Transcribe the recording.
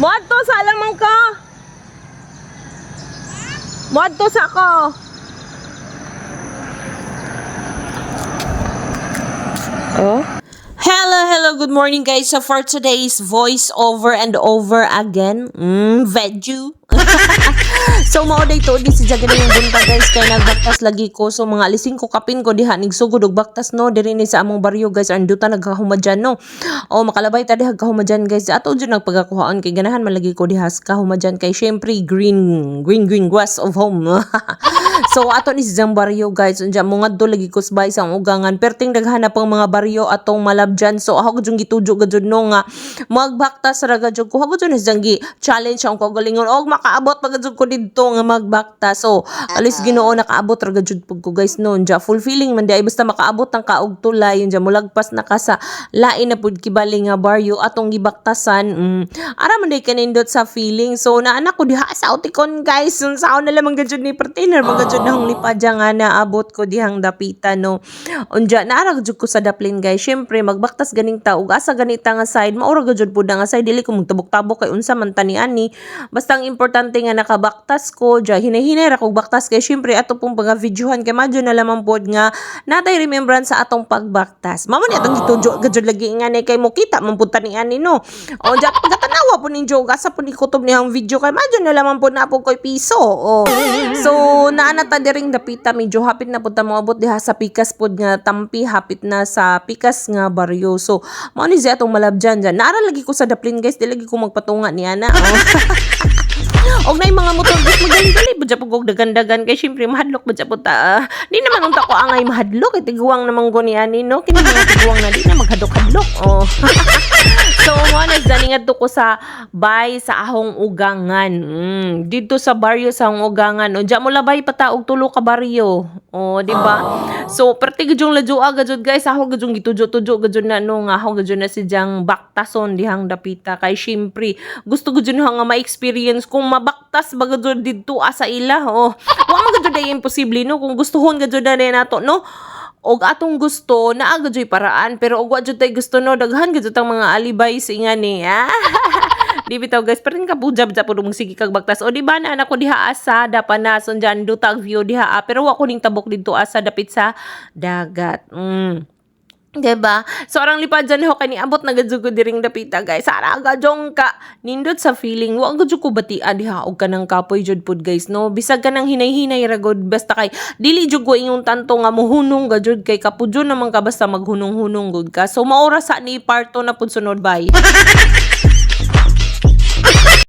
Moadto sa alamang ka. Moadto sa ako. Oh. Hello, good morning guys. So for today's voice over and over again, Vedu. So mao day to di si Jagani yung bunta guys kay nagbaktas lagi ko, so mga alising ko kapin ko diha nigsugod og baktas no diri ni sa among baryo guys, anduta nagkahumadyan no. O makalabay ta diha kahumadyan guys, ato jud nagpagakuhaan kay ganahan malagi ko diha sa kahumadyan kay syempre green grass of home. So ato ni sa baryo guys, unja mo ngadto lagi ko sa bay sa ugangan perting daghanap ang mga baryo atong malabjan. So ako gud gitujo gud no nga magbaktas ra gud ko, ako gud gi challenge ang kagalingon og makaabot pagad ko didto nga magbaktas. So alis Ginoo nakaabot ra gud pug ko guys no, unja fulfilling man di ay basta makaabot ang kaog tulay, unja mulagpas na ka sa lain na pud kibali nga baryo atong gibaktasan. Ara man day kanindot sa feeling. So naanak ko diha sa utikon guys, sao na lamang gud ni partner mga nang lipadya nga naabot ko dihang dapita no. Unja naarag jud ko sa daplin guys, syempre magbaktas ganing ta ug asa ganita nga side maura jud pud nga side, dili ko magtabok-tabok kay unsa man tani ani, basta ang importante nga nakabaktas ko ja hinay-hinay ra kog baktas kay syempre ato pong mga videohan kay madyo na lamang pod nga natay remembrance sa atong pagbaktas. Mamo ni atong gitujo gud lagi nga ni kay mo kita man pud tani ani no. O ja pagkatanawa po ninyo asa po ni kutob niyang video kay madyo na lamang pod na po koy piso. O so naana ta diring dapita, medyo hapit na pud ta moabot diha sa pikas pod nga tampi, hapit na sa pikas nga baryo. So mao ni siya atong malabjan dyan. Naara lagi ko sa daplin guys, di lagi ko magpatunga ni ana. Og nay mga motor guys magaling-gali budya pug dagan-dagan kay syempre mahadlok budya pud ta. Di naman unta ko angay mahadlok kay tiguwang namang goni ani no, kini mga tiguwang na di na maghadlok-hadlok. Oh. So mo nagdaningat ko sa bay sa ahong ugangan. Dito sa baryo sa ahong ugangan. O diya mo labay pata og tulo ka baryo. O di ba? So perti gyud ladyoa gud guys, ako gud gitujo-tujo gud na no nga ako gud na si jang baktason dihang dapita kay syempre gusto gud nga ma-experience kung mabaktas ba gud didto sa ila. O wa man gud day imposible no kung gustuhon gud na nato no. Og atong gusto naa gud paraan, pero og wa jud tay gusto no daghan gud ang mga alibay sa inga ni. Di bitaw guys, pero ka pujab sa pud sige kag baktas. O di ba na anak ko diha asa dapanason dyan dutag view diha, pero wa ko ning tabok didto asa dapit sa dagat. Diba? So arang lipad dyan ho kaniabot na gadjud diring dapita guys. Ara gajong ka nindot sa feeling wa gadjud ko batian diha og kanang kapoy jud pud guys no. Bisag kanang hinay-hinay ra gud basta kay dili jud ko inyong tanto nga mohunong gajud kay kapudyon naman ka basta maghunong-hunong gud ka. So maura sa ni parto na pud sunod bay.